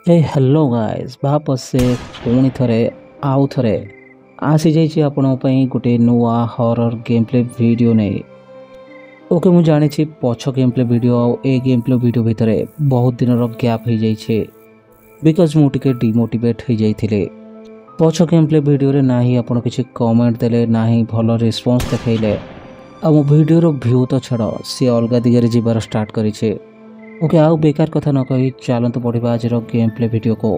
Hello guys वापस से पुणी थरे आउ थरे आसी जाइए आपण गोटे नुआ हॉरर गेम प्ले वीडियो नहीं। ओके मु जानी पछ गेम प्ले वीडियो आउ ए गेम प्ले वीडियो भितर बहुत दिन गैप हो जाइए बिकज मु टिके डिमोटिवेट हो जाइए। पछ गेम प्ले वीडियो रे ना ही आपण किसी कमेंट देले ना ही भल रिस्पांस देखले आ मो वीडियो व्यू तो छड़ सी अलग दिगरे जीवार स्टार्ट करिछे। ओके आउ बेकार कथा न कही चलतु पढ़ा आज गेम प्ले वीडियो को।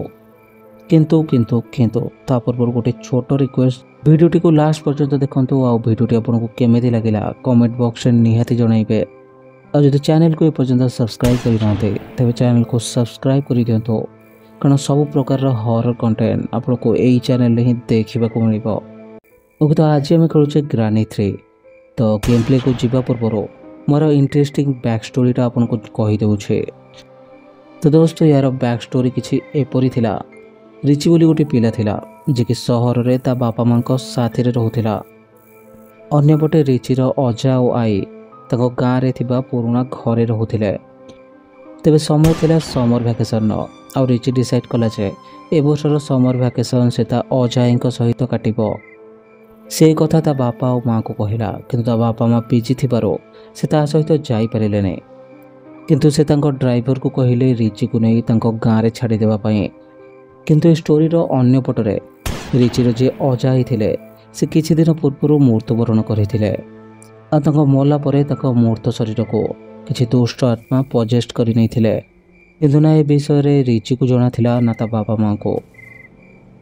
किंतु किंतु किंतु ता पूर्व गोटे छोट रिक्वेस्ट वीडियोटी को लास्ट पर्यंत देखंतु आ वीडियोटी आपको केमिति लागिला कमेंट बॉक्स रे निहाती जणाइबे। आ जदि चैनल को ए पर्यंत सब्सक्राइब करिनाते तबे चैनल को सब्सक्राइब करि दियंतो कारण सब प्रकार हॉरर कंटेंट आपको एई चैनल रे ही देखिबा को मिलिबो। ओके तो आज हम खेलुचे ग्रानी 3। तो गेम प्ले को जीवा पूर्व मोर इंटरेस्टिंग बैक स्टोरीटा आपको कही दूचे। तो दोस्तों यार बैक स्टोरी किसी एपरी थिला। रिची बोली गोटे पिला थिला जे कि सहर रे ता बापा मां को साथी रे रहउथिला। अन्यपटे रिचीर अजा और आई ताको गाँ रे थिबा पुराना घरे रहउथिले। तेबे समय थिला समर वैकेशन आ रिची डिसाइड कला जे ए वर्षर समर वैकेशन से ता अजाई सहित काटिबो। से कथा ता बापा और माँ को कहला किंतु ता बापा माँ बिजी थिबारो से ता सहित जाई पारिले नै। किंतु से तांको ड्राइवर को कहले रिची को नहीं तांको गाँ रे छाड़ी देबा पई। किंतु ए स्टोरी रो अन्य पटरे रिची जे अजाई थिले से किछि दिन पूर्व मृत्युवरण करथिले आ तांको मोला परे तांको मूर्त शरीर को किछि दुष्ट आत्मा पजेस्ट करि नै थिले। किंतु ना ए विषय रे रिची को जणा थिला ना ता बापा माँ को।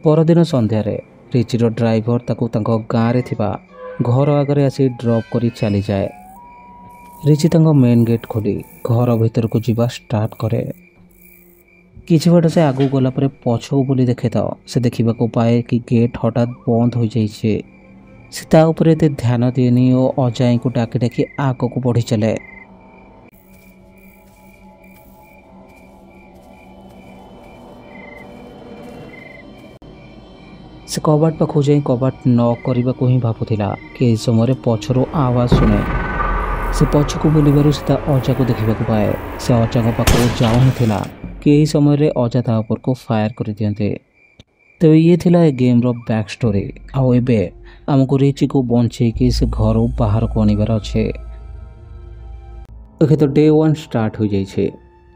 परदिन संध्या रे रिचीर ड्राइवर ताकू तांको गाँ रे थिबा घर आगरे आसी ड्रॉप करी चली जाए। रिची तांको मेन गेट खोली घर भीतर को जीवा स्टार्ट करे। किछि बाट से आगु गला परे पछो बोली देखे तो से देखिबा को पाए कि गेट हठात बंद हो जाइछे। से ता ऊपर एते ध्यान दिएनी और अजाई को डाकी डाकी आगो को बढ़ी चले। से कबाट पाखु जाई कबाट न करने को ही भावुला कि समय पछरो आवाज शुणे। से पछको बुलबार से अजा को देखा पाए। से अजा पाखु जाऊ ही थिला कि यही समय अजा ता ऊपर को फायर कर दियंते। तो ये थिला ए गेम रो बैक स्टोरी। आउ एबे हमको रिची को बंचे कि से घर बाहर को आनिबार अच्छे। ओके तो डे 1 स्टार्ट हो जाइए।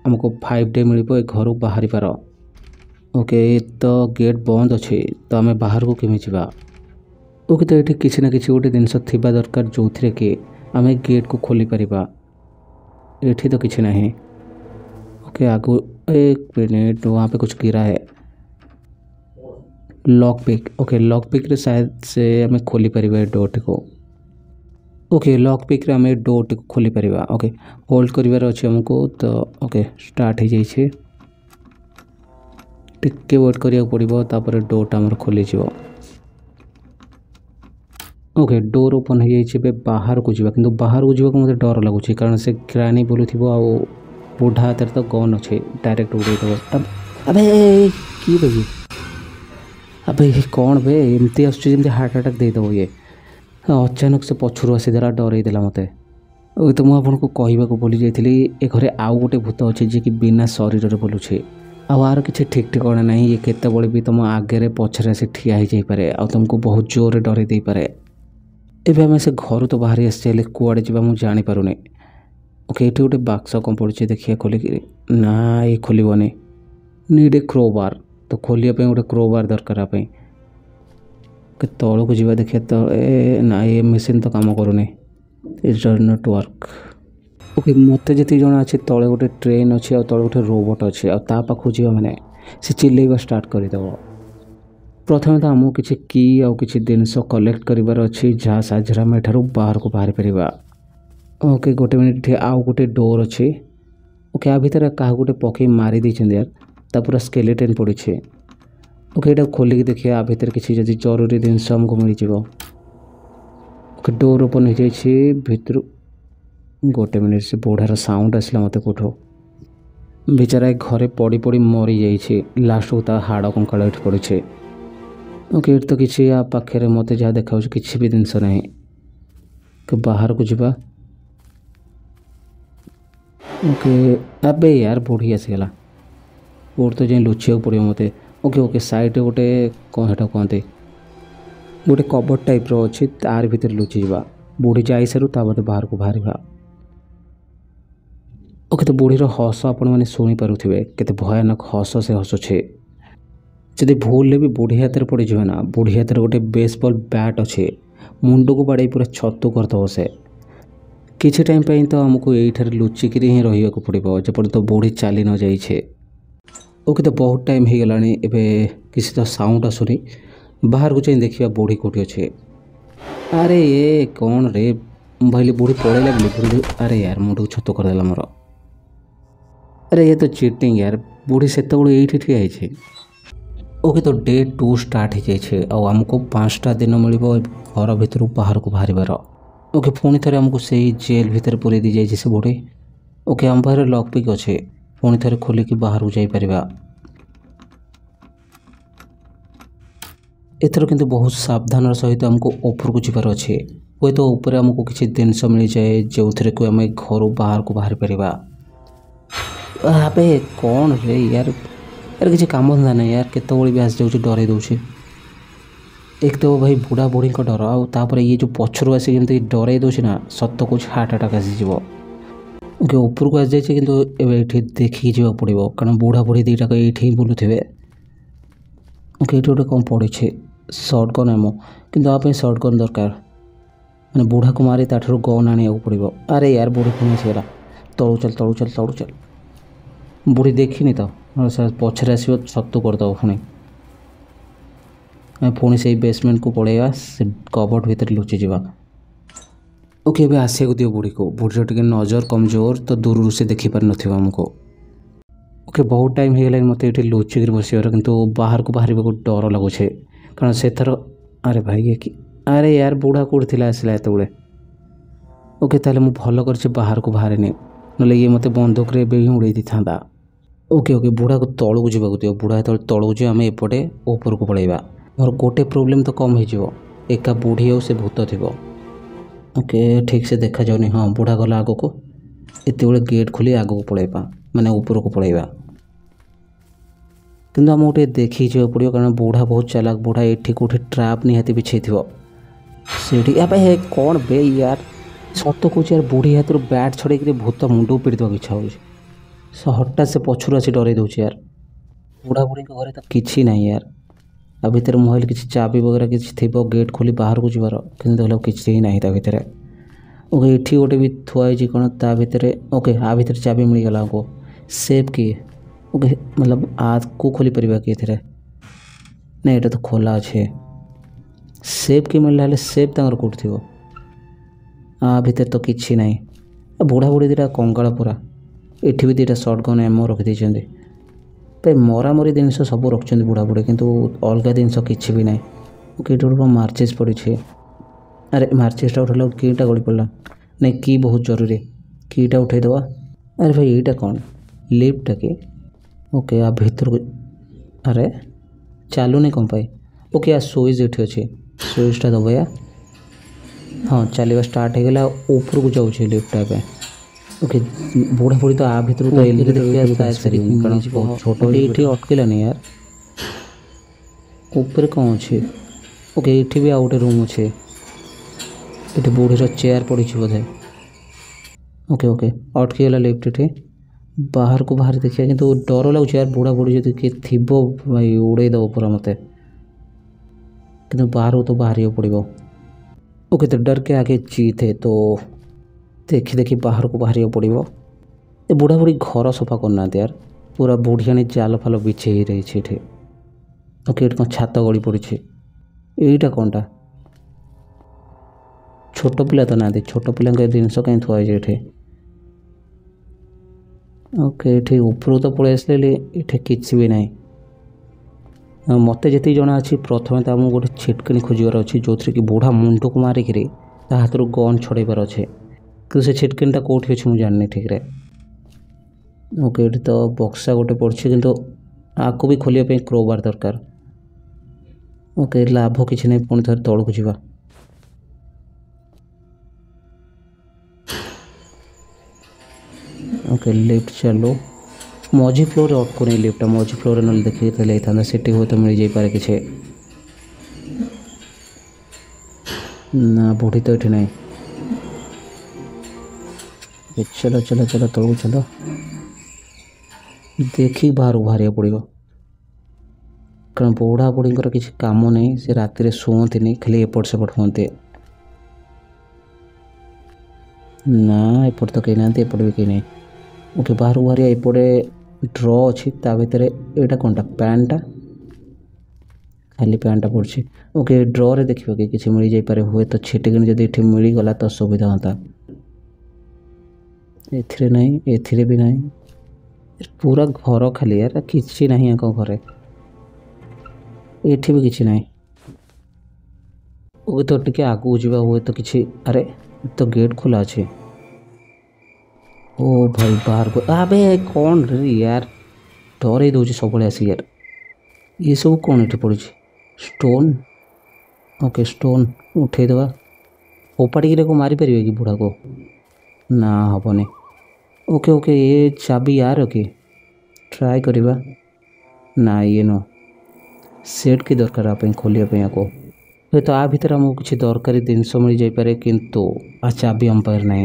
हमको 5 डे मिल घर बाहर पार। ओके तो गेट बंद अच्छे तो आम बाहर को केमी जावा। ओके तो ये किसी ना किसी गोटे जिनस थिबा दरकार जो थे कि आम गेट को खोली पारिबा। एठी तो किसी नहीं। ओके आगो एक मिनट वहाँ पे कुछ गिरा है lock pick. Okay lock pick रे शायद से आम खोली पारिबा डोर को। ओके लॉक पिक रे आम डोर को खोली पारिबा। ओके होल्ड करिवार अछि हमको। तो ओके स्टार्ट हो जाइए। टिके वेट करिया पड़ो तापर डोरटा आमर खोली जीवो। ओके डोर ओपन हो जाइए। बाहर को जीवा किंतु बाहर को जीवा को मते डर लगुच कारण से ग्रानी बोलुथिबो आ बुढ़ा हाथ तो गन अच्छे डायरेक्ट उड़े दब। अबे की भाई अबे कौन बे एमती आसुची हार्ट अटैक देदेव ये अचानक से पछुर आसीदेला डरईदेला मते। तो मुझे आपको कहवाक भूली जाइली ए घरे आउ गोटे भूत अच्छे जी कि बिना शरीर रे बोलुछे आर किसी ठीक ठिकाना ना ये केतबले भी तुम आगे पछरे आसी ठिया हो जापे आ तुमको बहुत जोर डर दे पारे। एबे आम से घर तो बाहरी आसले कुआड़े जा मुझे जापारूनी। ओके ये गोटे बाक्स कौन पड़ी देखिए खोलिक ना ये खोलनी नीड ए क्रोबार। तो खोलिया गोटे क्रोबार दरकार तौल को जा देखिए तो ना ये मेसीन तो काम करूनी it's does not work. Okay मत जी जना अच्छे तले गोटे ट्रेन अच्छे और तले गोटे रोबोट अच्छे आ पाखु जा मैंने से चिल्लेबा स्टार्ट करदेव। प्रथम तो आमको किसी की आउ किसी जिनस कलेक्ट करार अच्छी जहाँ साझे आम एठार बाहर को बाहरी पार। ओके गोटे मिनिट आउ गोटे डोर अच्छे। ओके आ भितर क्या गोटे पकई मारी यार ता पूरा स्केलेटन पड़ी। ओके ये खोलिक देखिए आ भितर किसी जदि जरूरी जिनस आमको मिल जाव। ओके डोर ओपन हो जाइए भितर गोटे मिनिट से बुढ़ार साउंड आसला मत कौटो बेचारा घरे पड़ी पड़ी मरी जाइए लास्ट को ता हाड़ कंकाल ये पड़े। ओके तो किसी आ पाखे मत जहाँ देखा किसी भी जिनस ना कि बाहर को जीवा। ओके अबे यार बुढ़ी आसीगला कोड तो जाए लुचिया पड़ो मत। ओके ओके साइड गोटे कौन हेटा कहते गोटे कबर्ड टाइप अच्छी तार भितर लुचि जा बुढ़ी जा सारू ताबत बाहर को बाहर। ओके तो बुढ़ीर हस आपण मैंने शुणी पारे केते भयानक हस से हसुछे। जदि भूल भी बुढ़ी हाथ में पड़ जाए ना बुढ़ी हाथ गोटे बेसबॉल बैट अच्छे मुंड को बाड़े पूरा छतु करदे से किसी टाइम पे तो आमको यही लुचिक ही रहा पड़ो जब तो बुढ़ी चली न जाइए। ओके तो बहुत टाइम हो गला किसी तो साउंड आसुनी बाहर को जाए देखा बुढ़ी कौटी अच्छे। अरे ये कौन रे भाई बुढ़ी पड़ेगा बुढ़ी अरे यार मुंड को छतु करदेला मोर। अरे ये तो चिटिंग यार बुढ़ी से ये ठिया। ओके तो डे 2 स्टार्ट हो जाए आमको 5टा दिन मिल घर भर बाहर को बाहर। ओके पुणी थे आमको से जेल भितर पूरे दी जाइए से बुढ़ी। ओके आम पाखे लॉक पिक अच्छे पुणी थे खोलिकी बाहर को जापर। एथर किंतु बहुत सावधान सहित आमको ऊपर को जबार अच्छे हुए तो ऊपर आमको किसी जिनस मिल जाए जो थे कि आम घर बाहर को बाहर पार। अबे कौन रे यार यार किसी काम धंदा नहीं यार केत भी आस जाऊँ डर दूसरी। एक तो भाई बुढ़ा बुढ़ी डर आउे ये जो पछरू आसिक डर दूसरी ना सत कुछ हार्ट अटाक आसीज। ओके ऊपर को आसी जाइए कि देखिए जावाक पड़ो कारण बुढ़ा बुढ़ी दुईटाक ये बुलूे। ओके ये गोटे कौन पड़ी सर्ट गन एमो कि आप सर्ट गन दरकार मैंने बुढ़ा को मारी ताठू गन आने पड़ो। अरे यार बुढ़ी पुणी आसगला तलू चल तलू चल तलू चल बुढ़ी देखनी तो पछरे आसो छतु करदे पुणी पुणी से बेसमेंट को पड़ेगा से कबर्ड भितर लुचि जा। ओके ଏବେ ଆସିବାକୁ ଦିଅ ବୁଢ଼ୀକୁ ବୁଢ଼ୀର ଟିକେ ନଜର କମଜୋର ତ ଦୂରରୁ ସେ ଦେଖିପାରି ନଥିବ ଆମକୁ। ଓକେ ବହୁତ ଟାଇମ୍ ହେଇଗଲାଣି ମୋତେ ଏଠି ଲୁଚିକିରି ବସିବାର କିନ୍ତୁ ବାହାରକୁ ବାହାରିବାକୁ ଡର ଲାଗୁଛେ କାରଣ ସେଥର ଆରେ ଭାଇ ଇଏ କି ଆରେ ୟାର ବୁଢ଼ା କେଉଁଠି ଥିଲା ଆସିଲା ଏତେବେଳେ। ଓକେ ତାହେଲେ ମୁଁ ଭଲ କରିଛି ବାହାରକୁ ବାହାରିନି ନହେଲେ ଇଏ ମୋତେ ବନ୍ଧୁକରେ ଏବେ ହିଁ ଉଡ଼େଇ ଦେଇଥାନ୍ତା। ओके ओके बुढ़ा को तलू जावाक दियो बुढ़ा जो तलू जाए आम एपटे ऊपर को पलैया और गोटे प्रोब्लेम तो कम हो एका बुढ़ी आउ से भूत थी। ओके ठीक से देखा जाऊनी हाँ बुढ़ा गला आग को एत गेट खोली आग को पलैबा माने ऊपर को पलैबा कि आम गोटे देखी जा पड़ो कारण बुढ़ा बहुत चालाक बुढ़ा ये कौटे ट्राप निहाती बिछे से हे कौन बे यार सत कौच यार बुढ़ी हाथ बैट छड़े भूत मुंड को पीड़ देवा इच्छा हो हठात से पछरू आसी डर दूसरी यार बुढ़ा बुढ़ी घरे तो किसी ना यार आ भितर मुहल किसी चाबी वगैरह किसी थी गेट खोली बाहर को जबार कि देखल किसी ही ना भितर। ओके ये गोटे भी थुआई कौन ता भितर ओके आ भितर चाबी मिलगला हमको सेफ किए ओके मतलब आज को खोली पार कि नहीं ये तो खोला अच्छे सेफ कि मिलला सेफ तक कौट थी आ भितर तो किसी ना बुढ़ा बुढ़ी दुटा कंगाल पूरा एठी भी दुटा सर्ट गन एमओ रखी भाई मरामरी जिनस सब रखुच्च बुढ़ा बुढ़ी किंतु अलग जिनस किसी भी ना। ओके ये मार्चिस पड़ी अरे मार्चिसटा उठेला कीटा गड़ी पड़ा नहीं की बहुत जरूरी कीटा उठेदवा। अरे भाई यहीटा कौन लिफ्टा कि ओके आ भीतर को अरे चलूनी कौन पाई ओके आ सुइच ये अच्छे सुइचटा दबा या हाँ चलवा स्टार्ट हो गला ऊपर को जाऊँ लिफ्टा पे। ओके बुढ़ा बुढ़ी तो आ भर तो एल देखिए छोट ये अटकलानी यार ऊपर कौन अच्छे। ओके ये भी आ गए रूम अच्छे ये बुढ़ीर चेयर पड़ी बोधे। ओके ओके अटकीगला लिफ्ट ये बाहर को बाहर देखिए किंतु डर लगुच यार बुढ़ा बुढ़ी जो किए थी भाई उड़े दब पूरा मत कि बाहर को तो बाहर पड़ो। ओके तो डर के आगे जीत है तो देखी देखी बाहर को बाहर पड़ो। ये बुढ़ा बुढ़ी घर सफा करना यार पूरा बुढ़ियाणी जाल फाल बिछे ही रही है। ओके ये कौन छात गड़ी पड़ी यहीटा कौनटा छोट पिला तो ना छोट पिला जिनस कहीं थुआई ये ओके ये ऊपर तो पलि आसले ये किसी भी ना मत जी जना अच्छी प्रथम तो आमको गोटे छिटकिनी खोजार अच्छी जो थी कि बुढ़ा मुंड को मारिक हाथ रू गन छड़ेबार अच्छे कि से छिटकिनटा कौटी अच्छे मुझे जाननी ठीक रे। ओके ये तो बक्सा गोटे पड़ी कि आपको भी खोलिया क्रोबार दरकार। ओके लाभ किसी नहीं पुणी थे तौक जा ओके लिफ्ट चलो मझी फ्लोर अटकुनी लिफ्ट मझी फ्लोर ना देखिए सीटी हुए तो मिल जापे किसी ना बुढ़ी तो ये ना चलो चलो चलो तलू चलो देखी बाहर बाहर पड़ो कारण बुढ़ा बुढ़ींकर किसी काम नहीं से राति शुअती खाली एपट सेपट हुए ना एपट तो कहीं ना एपट भी कहीं नहीं ओके बाहर बाहर एपटे ड्र अच्छी भितर यहाँ कौनटा पैंटा खाली पैंटा पड़ी ओके ड्र रे देखिए कि किसी मिल जापे हुए तो छिटिक जब ये मिलगला तो सुविधा होता एथिरे नहीं एथिरे भी नहीं पूरा घर खाली यार किसी ना या घरे एठी भी किसी ना ओके तो टिके आगू जावा हुए तो किसी अरे तो गेट खुला अच्छे ओ भाई बाहर को आबे कौन रे यार डर ही दूसरी सब आसी यार ये सब कौन ये पड़ी स्टोन ओके स्टोन उठे देवा ओपाड़ी को मारी पारे कि बुढ़ा को ना हेनी ओके ओके ये चाबी यार ओके ट्राए करवा ना ये नो सेट की दरकार आप खोलिया को हे तो आ भीतर आमको किसी दरकारी जिनस मिल जापे किंतु आ चाबी आम पाखे ना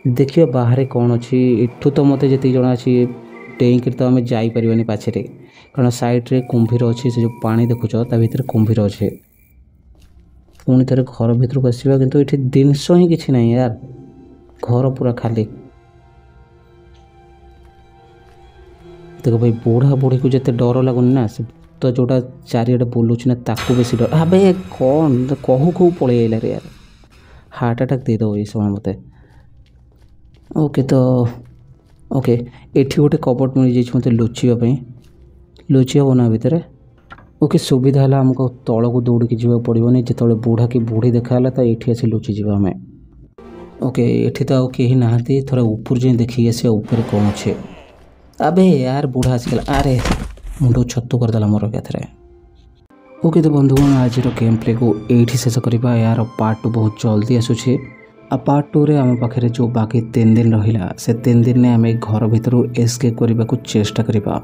देखिए बाहर कौन अच्छी इठू तो मत जी जना अच्छी डेईक तो आम जापरि पाचे कारण साइड्रे कुंभीर अच्छी से जो पानी देखुच भितर कुंभीर अच्छे पुणी थे घर भर को आसवा कि ये जिनस ही किसी ना यार घर पूरा खाली देख भाई बुढ़ा बुढ़ी को जिते डर लगुनि ना से तो जोटा चारिड़े बुलूची ना ताकू बेसी डर आबे कौन कहू कहू पलि आइला रे यार हार्ट अटैक दे दो ये समय मत ओके तो ओके एठी गोटे कबट मिल जाए मत लुचापी लुचि हे ना भितर ओके सुविधा है आमको तल को दौड़ के पड़ोनी जो बुढ़ा कि बुढ़ी देखा तो ये आसी लुचि आम ओके ये तो कहीं ना थोड़ा ऊपर जाए देखिए आस ऊपर कौन अच्छे अबे यार बुढ़ा आसगला अरे मुंड छतु करदेला मोर क्या ओके तो बंधुगण आज गेम प्ले को ये शेष करवा यार पार्ट 2 बहुत जल्दी आसूचे आ पार्ट 2 रे आम पाखे जो बाकी 3 दिन रहा से 3 दिन में आम घर भर एस्केप करने को चेष्टा करवा।